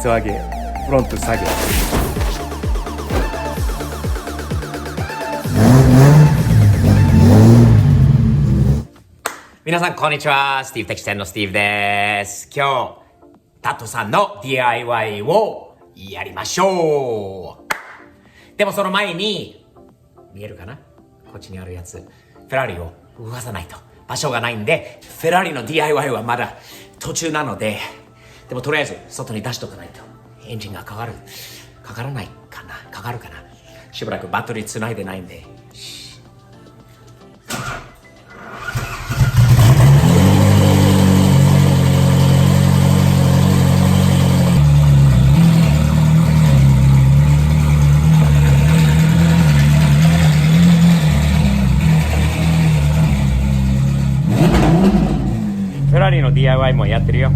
ツ上げ、フロント下げ。皆さんこんにちは。スティーブテキセンのスティーブです。今日タトさんの DIY をやりましょう。でもその前に見えるかな、こっちにあるやつ、フェラーリを動かさないと場所がないんで、フェラーリの DIY はまだ途中なので、でもとりあえず外に出しとかないとエンジンがかからないかな、かかるかな。しばらくバッテリーつないでないんで。フェラーリの DIY もやってるよ。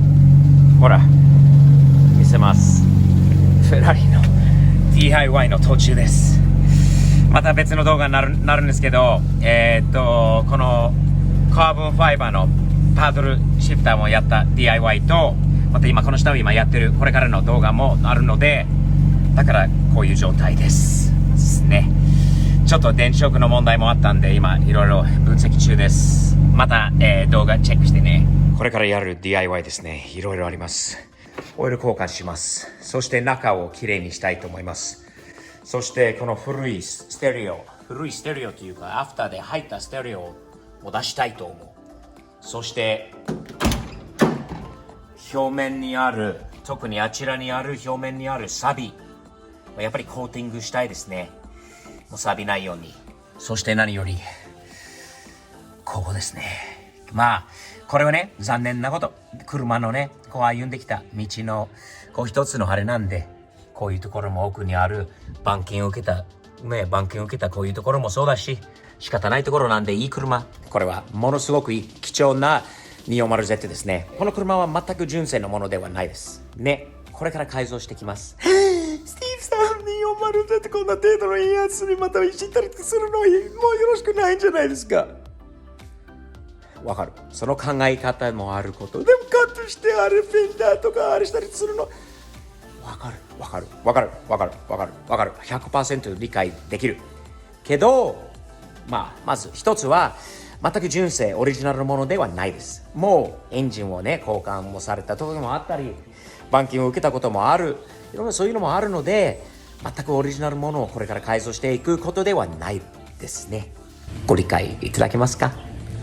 ほら見せます。フェラーリの DIY の途中です。また別の動画になるんですけど、このカーボンファイバーのパドルシフターもやった DIY と、また今この下を今やってるこれからの動画もあるので、だからこういう状態ですね。ちょっと電池色の問題もあったんで、今いろいろ分析中です。また、動画チェックしてね。これからやる DIY ですね。いろいろあります。オイル交換します。そして中をきれいにしたいと思います。そしてこの古いステレオというかアフターで入ったステレオを出したいと思う。そして表面にある、特にあちらにある表面にあるサビ、やっぱりコーティングしたいですね。もう錆びないように。そして何よりここですね。まあこれはね、残念なこと、車のね、こう歩んできた道のこう一つのあれなんで、こういうところも奥にある板金を受けたこういうところもそうだし、仕方ないところなんで、いい車、これはものすごくいい貴重な 240Z ですね。この車は全く純正のものではないですね。これから改造してきます。スティーブさん、240Z こんな程度のいいやつにまたいじったりするのもうよろしくないんじゃないですか。わかる。その考え方もあること。でもカットしてあれフェンダーとかあれしたりするの、わかる。100% 理解できるけど、まず一つは全く純正オリジナルのものではないです。もうエンジンをね、交換もされた時もあったり、板金を受けたこともある、いろいろそういうのもあるので、全くオリジナルものをこれから改造していくことではないですね。ご理解いただけますか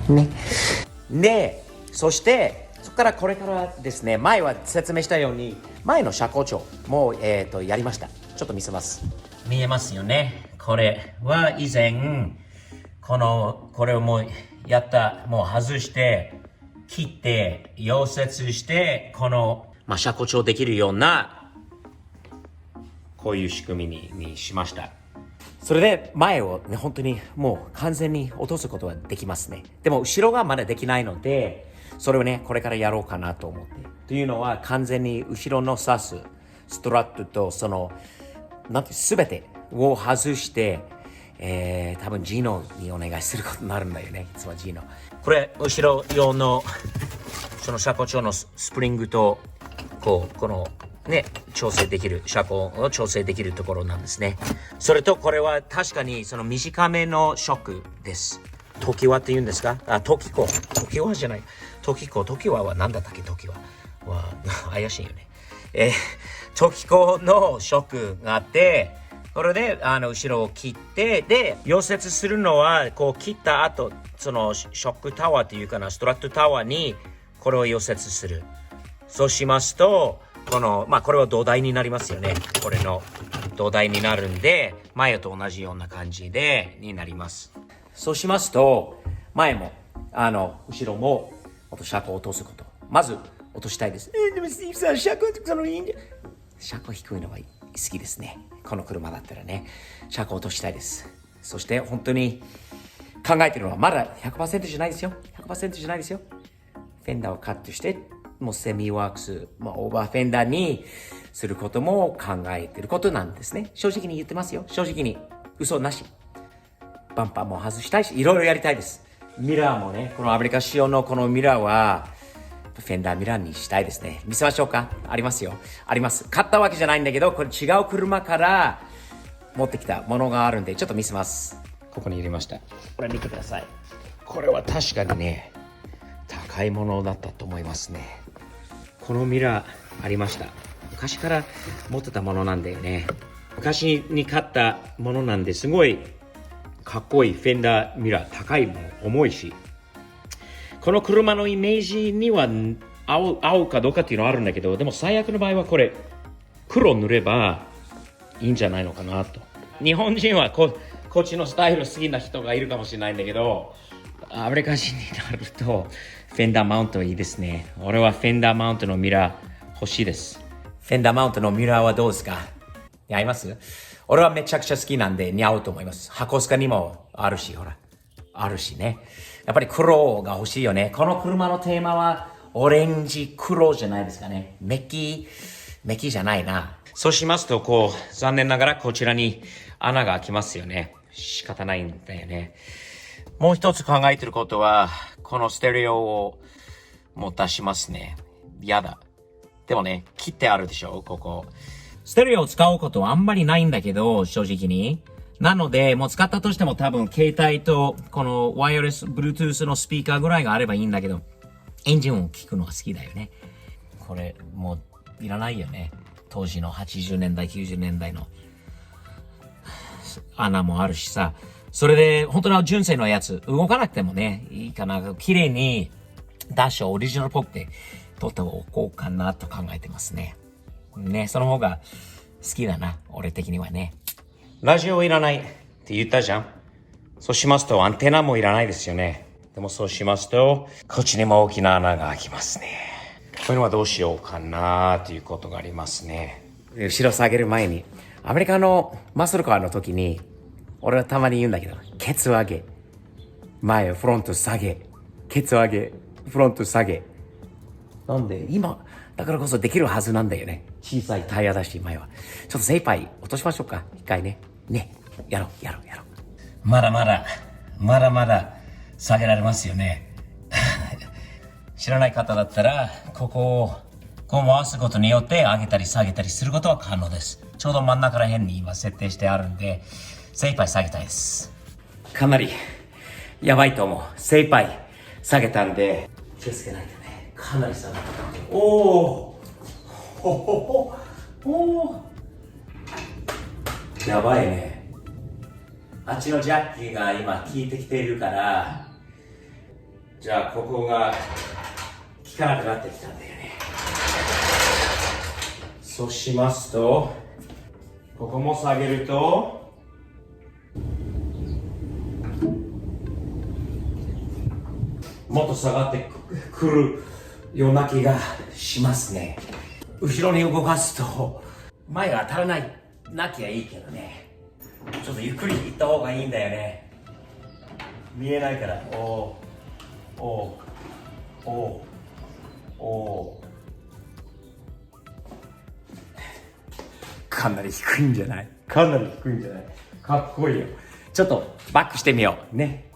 ね。で、そしてそこからこれからですね、前は説明したように前の車高調もやりました。ちょっと見せます。見えますよね。これは以前これをもうやった、もう外して切って溶接して、この車高調できるようなこういう仕組みにしました。それで前をね、本当にもう完全に落とすことはできますね。でも後ろがまだできないので、それをね、これからやろうかなと思って。というのは、完全に後ろのサスストラットとその全てを外して、多分ジーノにお願いすることになるんだよね。いつもジーノ。これ後ろ用のその車高調のスプリングとこのね、調整できる、車高を調整できるところなんですね。それとこれは確かにその短めのショックです。トキワって言うんですか？トキワじゃない。トキワは何だったっけ？トキワは怪しいよね。トキコのショックがあって、これで後ろを切って、で溶接するのはこう切った後、そのショックタワーっていうかな、ストラットタワーにこれを溶接する。そうしますと、これは土台になりますよね。これの土台になるんで、前と同じような感じになります。そうしますと、前も後ろも車高を落とすこと、まず落としたいです。でもスティーブさん、車高いいんじゃ、車高低いのが好きですね。この車だったらね、車高落としたいです。そして本当に考えてるのはまだ 100% じゃないですよ。100% じゃないですよ。フェンダーをカットして、もうセミワークス、オーバーフェンダーにすることも考えてることなんですね。正直に言ってますよ。正直に嘘なし。バンパーも外したいし、いろいろやりたいです。ミラーもね、このアメリカ仕様のこのミラーはフェンダーミラーにしたいですね。見せましょうか？ありますよ。あります。買ったわけじゃないんだけど、これ違う車から持ってきたものがあるんで、ちょっと見せます。ここに入れました。これ見てください。これは確かにね、高いものだったと思いますね。このミラーありました。昔から持ってたものなんだよね。昔に買ったものなんですごいかっこいいフェンダーミラー、高いもの、重いし。この車のイメージには合うかどうかっていうのはあるんだけど、でも最悪の場合はこれ黒塗ればいいんじゃないのかなと。日本人はこっちのスタイル好きな人がいるかもしれないんだけど、アメリカ人になるとフェンダーマウントいいですね。俺はフェンダーマウントのミラー欲しいです。フェンダーマウントのミラーはどうですか？似合います？俺はめちゃくちゃ好きなんで似合うと思います。箱スカにもあるし、ほら。あるしね。やっぱり黒が欲しいよね。この車のテーマはオレンジ黒じゃないですかね。メッキじゃないな。そうしますと、残念ながらこちらに穴が開きますよね。仕方ないんだよね。もう一つ考えてることは、このステレオをもう出しますね。やだ。でもね、切ってあるでしょ、ここ。ステレオを使うことはあんまりないんだけど、正直に。なので、もう使ったとしても多分携帯とこのワイヤレス、Bluetooth のスピーカーぐらいがあればいいんだけど、エンジンを聞くのは好きだよね。これ、もういらないよね。当時の80年代、90年代の穴もあるしさ。それで、本当の純正のやつ、動かなくてもね、いいかな。綺麗にダッシュオリジナルっぽくて撮っておこうかなと考えてますね。ね、その方が好きだな。俺的にはね。ラジオいらないって言ったじゃん。そうしますとアンテナもいらないですよね。でもそうしますと、こっちにも大きな穴が開きますね。こういうのはどうしようかなということがありますね。後ろ下げる前に、アメリカのマッスルカーの時に、俺はたまに言うんだけど、ケツ上げ、前フロント下げ、ケツ上げ、フロント下げ。なんで今だからこそできるはずなんだよね。小さいタイヤだし前は。ちょっと精一杯落としましょうか。一回ね。ね。やろう。まだまだ下げられますよね。知らない方だったら、ここをこう回すことによって上げたり下げたりすることは可能です。ちょうど真ん中ら辺に今設定してあるんで、精一杯下げたいです。かなりやばいと思う。精一杯下げたんで、気をつけないとね。かなり下がった。やばいね。あっちのジャッキが今効いてきているから、じゃあここが効かなくなってきたんだよね。そうしますと、ここも下げると、もっと下がってくるような気がしますね。後ろに動かすと前が当たらないなきゃいいけどね。ちょっとゆっくり行った方がいいんだよね。見えないから。かなり低いんじゃない？かっこいいよ。ちょっとバックしてみようね。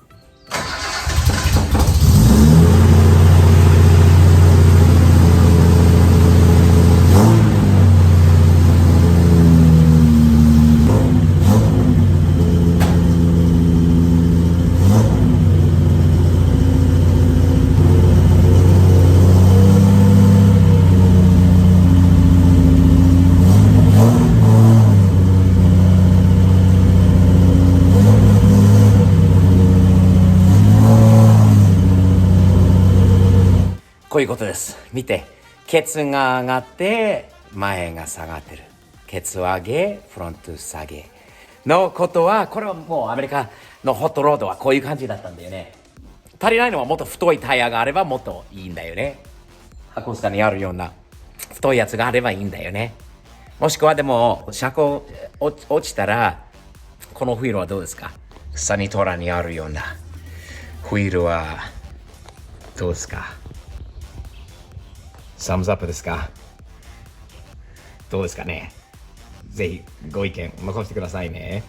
こういうことです。見て、ケツが上がって前が下がってる。ケツ上げ、フロント下げのことは、これはもうアメリカのホットロードはこういう感じだったんだよね。足りないのはもっと太いタイヤがあればもっといいんだよね。箱下にあるような太いやつがあればいいんだよね。もしくはでも車高落ちたら、このフィールはどうですか？サニトラにあるようなフィールはどうですか？サムズアップですか？どうですかね？ぜひご意見残してくださいね。